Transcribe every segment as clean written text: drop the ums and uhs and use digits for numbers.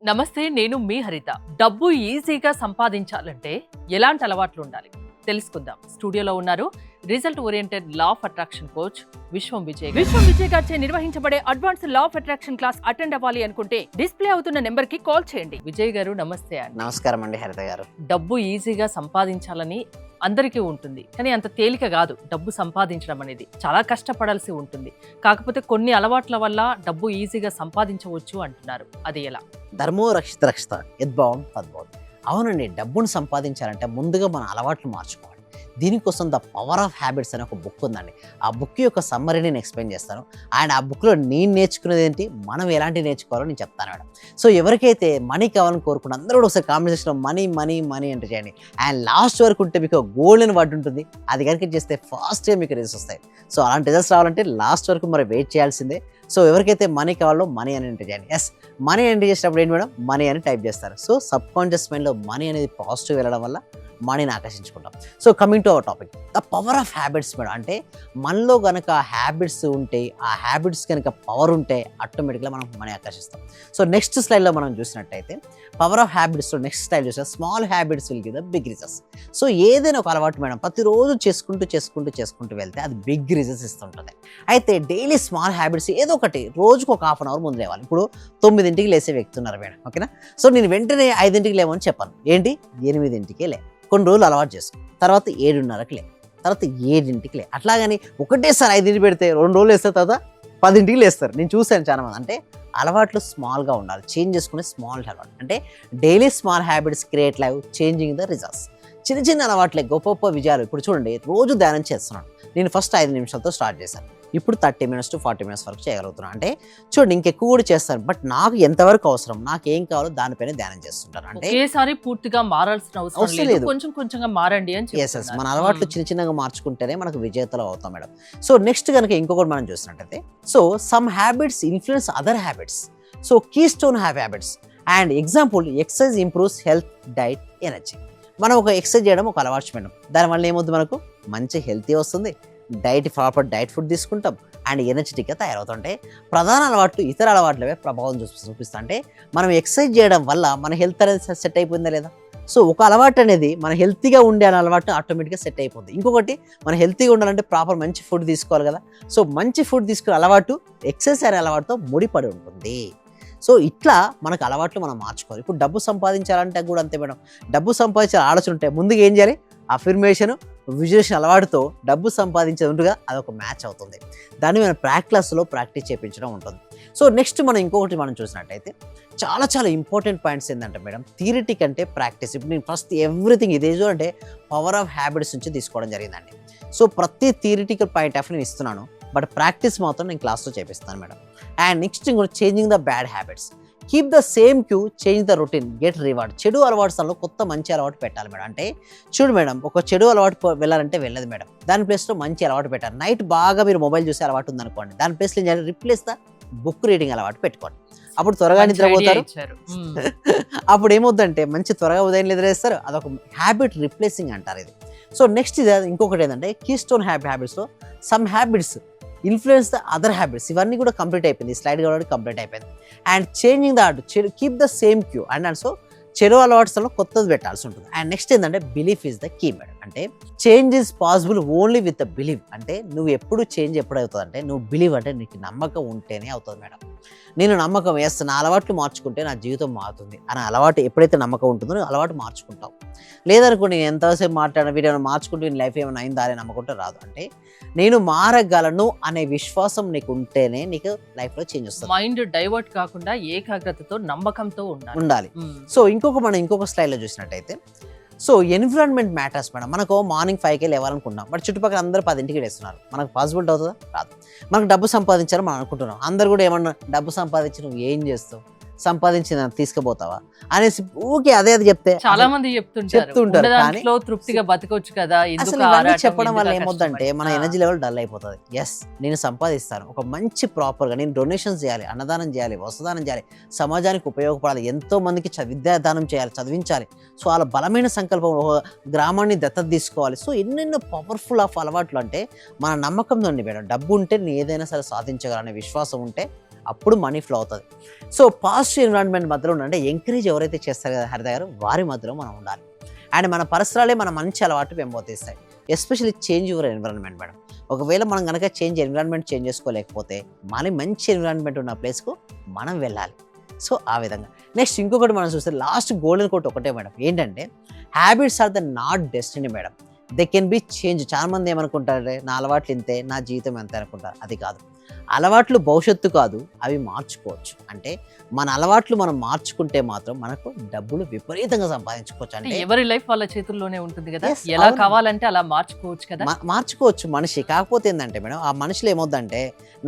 నమస్తే, నేను మీ హరిత. డబ్బు ఈజీగా సంపాదించాలంటే ఎలాంటి అలవాట్లు ఉండాలి తెలుసుకుందాం. స్టూడియోలో ఉన్నారు result oriented law of attraction coach విశ్వం విజయ్ గారిచే నిర్వహించబడే advance law of attraction class attend అవ్వాలి అనుకుంటే డిస్ప్లే అవుతున్న నెంబర్ కి కాల్ చేయండి. విజయ్ గారు నమస్తే అండి. నమస్కారం అండి హరిత గారు. డబ్బు ఈజీగా సంపాదించాలని అందరికీ ఉంటుంది, కానీ అంత తేలిక కాదు. డబ్బు సంపాదించడం అనేది చాలా కష్టపడాల్సి ఉంటుంది. కాకపోతే కొన్ని అలవాట్ల వల్ల డబ్బు ఈజీగా సంపాదించవచ్చు అంటున్నారు. అది ఎలా? ధర్మో రక్షిత రక్షిత యద్భావం తద్భావం. అవునండి, డబ్బును సంపాదించాలంటే ముందుగా మన అలవాట్లు మార్చుకోవాలి. దీనికోసం ద పవర్ ఆఫ్ హ్యాబిట్స్ అనే ఒక బుక్ ఉందండి. ఆ బుక్ యొక్క సమ్మరీ నేను ఎక్స్ప్లెయిన్ చేస్తాను. అండ్ ఆ బుక్లో నేను నేర్చుకునేది ఏంటి, మనం ఎలాంటి నేర్చుకోవాలో నేను చెప్తాను మేడం. సో ఎవరికైతే మనీ కావాలని కోరుకున్న అందరూ కూడా ఒకసారి కామెంట్ సెక్షన్లో మనీ మనీ మనీ అంటే చేయండి. అండ్ లాస్ట్ వరకు ఉంటే మీకు గోల్డెన్ వర్డ్ ఉంటుంది, అది కనుక చేస్తే ఫాస్ట్గా మీకు రిజల్ట్స్ వస్తాయి. సో అలాంటి రిజల్ట్స్ రావాలంటే లాస్ట్ వరకు మరి వెయిట్ చేయాల్సిందే. సో ఎవరికైతే మనీ కావాలో మనీ అని ఎంటర్ చేయండి. ఎస్, మనీ ఎంటర్ చేసినప్పుడు ఏంటి మేడం, మనీ అని టైప్ చేస్తారు. సో సబ్ కాన్షియస్ మైండ్లో మనీ అనేది పాజిటివ్ వెళ్ళడం వల్ల మనీని ఆకర్షించుకుంటాం. So coming to our topic, the power of habits madam. అంటే మనలో కనుక హ్యాబిట్స్ ఉంటే, ఆ హ్యాబిట్స్ కనుక పవర్ ఉంటే ఆటోమేటిక్గా మనం మనీ ఆకర్షిస్తాం. సో నెక్స్ట్ స్లైడ్లో మనం చూసినట్టయితే పవర్ ఆఫ్ హ్యాబిట్స్లో నెక్స్ట్ స్లైడ్ చూస్తే small habits will give the big results. So ఏదైనా ఒక అలవాటు మేడం ప్రతిరోజు చేసుకుంటూ వెళ్తే అది బిగ్ రిజల్ట్స్ ఇస్తుంటుంది. అయితే డైలీ స్మాల్ హ్యాబిట్స్ ఏదో ఒకటి రోజుకు ఒక హాఫ్ అన్ అవర్ ముందు లేవాలి. ఇప్పుడు 9ంటికి లేసే వ్యక్తి ఉన్నారు మేడం, ఓకేనా? సో నేను వెంటనే 5ంటికి లేవని చెప్పాను. ఏంటి, 8ంటికే లే. కొన్ని రోజులు అలవాటు చేసుకో, తర్వాత 7:30కి లే, తర్వాత 7ంటికి లే. అట్లాగని ఒకటేసారి 5ంటికి పెడితే 2 రోజులు వేస్తారు, తర్వాత 10ంటికి లేస్తారు. నేను చూశాను చాలా మంది. అంటే అలవాట్లు స్మాల్గా ఉండాలి, చేంజ్ చేసుకునే స్మాల్ అలవాటు. అంటే daily small habits create live changing the results. చిన్న చిన్న అలవాట్లే గొప్ప గొప్ప విజయాలు. ఇప్పుడు చూడండి, రోజు ధ్యానం చేస్తున్నాను. నేను ఫస్ట్ 5 నిమిషాలతో స్టార్ట్ చేశాను, ఇప్పుడు 30 minutes to 40 minutes వరకు చేయగలుగుతున్నాను. అంటే చూడండి, ఇంకెక్కువ కూడా చేస్తాను, బట్ నాకు ఎంతవరకు అవసరం, నాకు ఏం కావాలో దానిపైన ధ్యానం చేస్తుంటాను. అంటే ఒకేసారి పూర్తిగా మారాల్సిన అవసరం లేదు, కొంచెం కొంచెంగా మారండి అని చెప్తున్నారు. మన అలవాట్లు చిన్న చిన్నగా మార్చుకుంటేనే మనకు విజేతలు అవుతాం మేడం. సో నెక్స్ట్ కనుక ఇంకొకటి మనం చూసినట్టయితే, so some habits influence other habits. So keystone habits. And example, exercise improves health, diet, energy. మనం ఒక ఎక్సర్సైజ్ చేయడం ఒక అలవాటు మేడం. దానివల్ల ఏమవుతుంది, మనకు మంచి హెల్తీ వస్తుంది, ప్రాపర్ డైట్ ఫుడ్ తీసుకుంటాం, అండ్ ఎనర్జెటిక్గా తయారవుతుంటే ప్రధాన అలవాట్లు ఇతర అలవాట్లవే ప్రభావం చూపిస్తా. అంటే మనం ఎక్సర్సైజ్ చేయడం వల్ల మన హెల్త్ అనేది సెట్ అయిపోయిందా లేదా? సో ఒక అలవాటు అనేది మన హెల్తీగా ఉండే అలవాటు ఆటోమేటిక్గా సెట్ అయిపోతుంది. ఇంకొకటి, మన హెల్తీగా ఉండాలంటే ప్రాపర్ మంచి ఫుడ్ తీసుకోవాలి కదా. సో మంచి ఫుడ్ తీసుకునే అలవాటు ఎక్సర్సైజ్ అనే అలవాటుతో ముడిపడి ఉంటుంది. సో ఇట్లా మనకు అలవాట్లు మనం మార్చుకోవాలి. ఇప్పుడు డబ్బు సంపాదించాలంటే కూడా అంతే మేడం. డబ్బు సంపాదించాలి ఆలోచన ఉంటే ముందుగా ఏం చేయాలి, అఫర్మేషన్, విజువలేషన్ అలవాటుతో డబ్బు సంపాదించేది ఉంటుందిగా, అదొక మ్యాచ్ అవుతుంది. దాన్ని మనం క్లాస్లో ప్రాక్టీస్ చేయించడం ఉంటుంది. సో నెక్స్ట్ మనం ఇంకొకటి మనం చూసినట్టయితే చాలా చాలా ఇంపార్టెంట్ పాయింట్స్ ఏంటంటే మేడం, థియరిటిక్ అంటే ప్రాక్టీస్. ఇప్పుడు నేను ఫస్ట్ ఎవ్రీథింగ్ ఇదే అంటే పవర్ ఆఫ్ హ్యాబిట్స్ నుంచి తీసుకోవడం జరిగిందండి. సో ప్రతి థియరిటికల్ పాయింట్ ఆఫ్ నేను ఇస్తున్నాను, బట్ ప్రాక్టీస్ మాత్రం నేను క్లాస్లో చేపిస్తాను మేడం. అండ్ నెక్స్ట్ ఇంకోటి, changing the bad habits. Keep the same cue, change the routine, get reward. చెడు అలవాటులో కొత్త మంచి అలవాటు పెట్టాలి మేడం. అంటే చూడు మేడం, ఒక చెడు అలవాటు వెళ్ళాలంటే వెళ్ళదు మేడం, దాని ప్లేస్లో మంచి అలవాటు పెట్టాలి. నైట్ బాగా మీరు మొబైల్ చూసే అలవాటు ఉందనుకోండి, దాని ప్లేస్లో ఏం చేయాలి, రిప్లేస్ ద బుక్ రీడింగ్ అలవాటు పెట్టుకోండి. అప్పుడు త్వరగా నిద్రపోతారు. అప్పుడు ఏమవుతుందంటే మంచి త్వరగా ఉదయం నిద్రేస్తారు. అదొక హ్యాబిట్ రిప్లేసింగ్ అంటారు ఇది. సో నెక్స్ట్ ఇది ఇంకొకటి ఏంటంటే, కీ స్టోన్ హ్యాబిట్స్లో some habits influence the other habits. ఇవన్నీ కూడా కంప్లీట్ అయిపోయింది, స్లైడ్ కూడా కంప్లీట్ అయిపోయింది. And changing the keep the same cue. And also చెడు అలవాట్స్లో కొత్తది పెట్టాల్సి ఉంటుంది. అండ్ నెక్స్ట్ ఏంటంటే, belief is the key madam. అంటే change is possible only with the believe. అంటే నువ్వు ఎప్పుడు చేంజ్ ఎప్పుడు అవుతుంది అంటే, నువ్వు బిలీవ్ అంటే నీకు నమ్మకం ఉంటేనే అవుతుంది మేడం. నేను నమ్మకం వేస్తాను, నా అలవాట్లు మార్చుకుంటే నా జీవితం మారుతుంది అనే అలవాటు ఎప్పుడైతే నమ్మకం ఉంటుందో నువ్వు అలవాటు మార్చుకుంటావు. లేదనుకోండి, నేను ఎంతసేపు మాట్లాడిన వీడియో మార్చుకుంటే నీ లైఫ్ ఏమైనా అయిందా అని నమ్మకుంటే రాదు. అంటే నేను మారగలను అనే విశ్వాసం నీకు ఉంటేనే నీకు లైఫ్లో చేంజ్ వస్తుంది. మైండ్ డైవర్ట్ కాకుండా ఏకాగ్రతతో నమ్మకంతో ఉండాలి. సో ఇంకొక స్లైడ్లో చూసినట్టయితే, సో ఎన్విరాన్మెంట్ మ్యాటర్స్ మేడం. మనకు మార్నింగ్ 5కే లేవాలనుకుంటున్నాం, బట్ చుట్టుపక్కల అందరూ 10ంటికి లేస్తున్నారు. మనకు పాసిబిలిటీ అవుతుందా? రాదు. మనకు డబ్బు సంపాదించాలని మనం అనుకుంటున్నాం, అందరు కూడా ఏమన్నా డబ్బు సంపాదించి నువ్వు ఏం చేస్తావు, సంపాదించిన తీసుకుపోతావా అనేసి ఊకే అదే చెప్తే చాలా మంది చెప్తుంటారు. కానీ తృప్తిగా బతకొచ్చు కదా. అసలు ఇవన్నీ చెప్పడం వల్ల ఏమవుతుందంటే మన ఎనర్జీ లెవెల్ డల్ అయిపోతుంది. ఎస్, నేను సంపాదిస్తాను, ఒక మంచి ప్రాపర్గా నేను డొనేషన్స్ చేయాలి, అన్నదానం చేయాలి, వస్త్రదానం చేయాలి, సమాజానికి ఉపయోగపడాలి, ఎంతో మందికి విద్యాదానం చేయాలి, చదివించాలి. సో అలా బలమైన సంకల్పం, గ్రామాన్ని దత్తత తీసుకోవాలి. సో ఎన్నెన్నో పవర్ఫుల్ ఆఫ్ అలవాట్లు. అంటే మన నమ్మకంతో మేడం, డబ్బు ఉంటే నేను ఏదైనా సరే సాధించగలనే విశ్వాసం ఉంటే అప్పుడు మనీ ఫ్లో అవుతుంది. సో పాజిటివ్ ఎన్విరాన్మెంట్ మధ్యలో అంటే ఎంకరేజ్ ఎవరైతే చేస్తారు కదా హరిత గారు, వారి మధ్యలో మనం ఉండాలి. అండ్ మన పరిసరాలే మన మంచి అలవాటు పెంపొందిస్తాయి. Especially change your environment madam. ఒకవేళ మనం కనుక ఎన్విరాన్మెంట్ చేంజ్ చేసుకోలేకపోతే మళ్ళీ మంచి ఎన్విరాన్మెంట్ ఉన్న ప్లేస్కు మనం వెళ్ళాలి. సో ఆ విధంగా నెక్స్ట్ ఇంకొకటి మనం చూస్తే లాస్ట్ గోల్డెన్ కోట్ ఒకటే మేడం, ఏంటంటే habits are the not destiny madam, they can be change. చాలా మంది ఏమనుకుంటారంటే నా అలవాట్లు ఇంతే, నా జీవితం ఎంత అనుకుంటారు. అది కాదు, అలవాట్లు భవిష్యత్తు కాదు, అవి మార్చుకోవచ్చు. అంటే మన అలవాట్లు మనం మార్చుకుంటే మాత్రం మనకు డబ్బులు విపరీతంగా సంపాదించుకోవచ్చు. అంటే ఎవరి లైఫ్ వాళ్ళ చేతుల్లోనే ఉంటుంది కదా, Yes, ఎలా అవును. కావాలంటే అలా మార్చుకోవచ్చు కదా. మార్చుకోవచ్చు మనిషి. కాకపోతే ఏంటంటే మేడం, ఆ మనిషిలో ఏమవుద్దంటే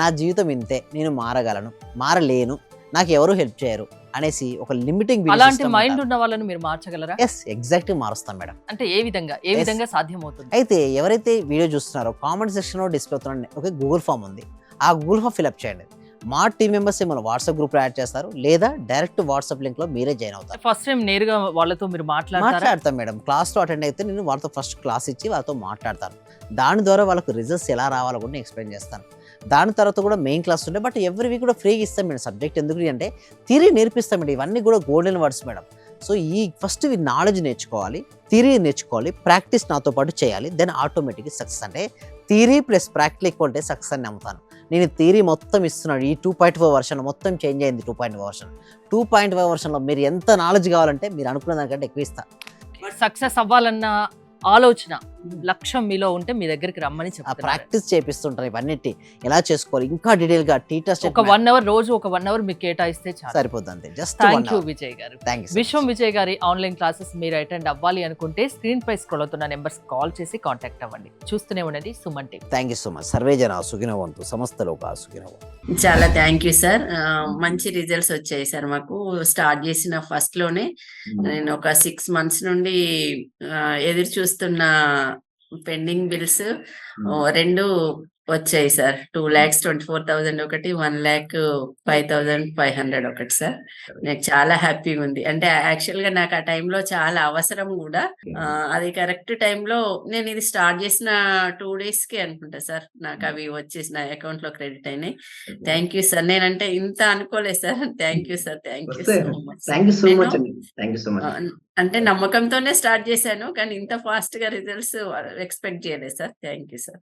నా జీవితం ఇంతే, నేను మారగలను, మారలేను, నాకు ఎవరు హెల్ప్ చేయరు అనేసి ఒక లిమిటింగ్ అలాంటి మైండ్ ఉన్న వాళ్ళని మీరు మార్చగలరా? ఎగ్జాక్ట్ మారుస్తాం మేడం. అంటే ఏ విధంగా సాధ్యమవుతుంది? అయితే ఎవరైతే వీడియో చూస్తున్నారో కామెంట్ సెక్షన్లో డిస్ప్లే అవుతున్న ఒక గూగుల్ ఫామ్ ఉంది, ఆ గూగుల్ ఫామ్ ఫిల్అప్ చేయండి. మా టీం మెంబర్స్ మన వాట్సాప్ గ్రూప్లో యాడ్ చేస్తారు, లేదా డైరెక్ట్ వాట్సాప్ లింక్లో మీరే జాయిన్ అవుతారు. ఫస్ట్ టైం నేరుగా వాళ్ళతో మీరు మాట్లాడతాం మేడం. క్లాస్లో అటెండ్ అయితే నేను వాళ్ళతో ఫస్ట్ క్లాస్ ఇచ్చి వాళ్ళతో మాట్లాడతాను. దాని ద్వారా వాళ్ళకు రిజల్ట్స్ ఎలా రావాలో కూడా ఎక్స్ప్లెయిన్ చేస్తాను. దాని తర్వాత కూడా మెయిన్ క్లాస్ ఉంటాయి, బట్ ఎవ్రీ వీక్ కూడా ఫ్రీగా ఇస్తాం మేడం. సబ్జెక్ట్ ఎందుకు అంటే థియరీ నేర్పిస్తాం మేడం. ఇవన్నీ కూడా గోల్డెన్ వర్డ్స్ మేడం. సో ఈ ఫస్ట్ నాలెడ్జ్ నేర్చుకోవాలి, థియరీ నేర్చుకోవాలి, ప్రాక్టీస్ నాతో పాటు చేయాలి, దెన్ ఆటోమేటిక్గా సక్సెస్. అంటే theory plus practical equal success అని నమ్ముతాను నేను. థియరీ మొత్తం ఇస్తున్నాడు, ఈ 2.5 వర్షన్ మొత్తం చేంజ్ అయింది. 2.5 వర్షన్లో మీరు ఎంత నాలెడ్జ్ కావాలంటే మీరు అనుకున్న దానికంటే ఎక్కువ ఇస్తా. సక్సెస్ అవ్వాలన్న ఆలోచన, లక్ష్యం మీలో ఉంటే మీ దగ్గరికి రమ్మని చెప్తారు. ప్రాక్టీస్ చేపిస్తుంటారు ఇవన్నిటి ఎలా చేసుకోవాలి, ఇంకా డీటెయిల్ గా టీచర్స్ ఒక 1 అవర్ రోజు ఒక 1 అవర్ మీకు కేటాయిస్తే చాలు, సరిపోతుంది అంతే. జస్ట్ థ్యాంక్ యూ విజయ్ గారు. Thank you. విశ్వం విజయ్ గారి ఆన్లైన్ క్లాసెస్ మీరు అటెండ్ అవ్వాలి అనుకుంటే స్క్రీన్ పై స్క్రోల్ అవుతున్న నెంబర్స్ కాల్ చేసి కాంటాక్ట్ అవ్వండి. చూస్తూనే ఉండండి Suman TV. Thank you so much. Survey జన సుఖినవంతు, సమస్తలోక సుఖినవంతు. చాలా థ్యాంక్ యూ సార్. మంచి రిజల్ట్స్ వచ్చాయి సార్. మాకు స్టార్ట్ చేసిన ఫస్ట్ లోనే నేను ఒక 6 months నుండి ఎదురు చూస్తున్న పెండింగ్ బిల్స్ 2 వచ్చాయి సార్. 2,24,000 ఒకటి, 1,05,500 ఒకటి సార్. నాకు చాలా హ్యాపీగా ఉంది. అంటే యాక్చువల్ గా నాకు ఆ టైంలో చాలా అవసరం కూడా. అది కరెక్ట్ టైంలో నేను ఇది స్టార్ట్ చేసిన 2 days కి అనుకుంటా సార్ నాకు అవి వచ్చేసి నా అకౌంట్ లో క్రెడిట్ అయినాయి. Thank you sir. నేనంటే ఇంత అనుకోలేదు sir. Thank you sir. Thank you so much. Thank you so much అండి. Thank you so much. అంటే నమ్మకంతోనే స్టార్ట్ చేశాను, కానీ ఇంత ఫాస్ట్ గా రిజల్ట్స్ ఎక్స్పెక్ట్ చేయలేదు సార్. Thank you sir.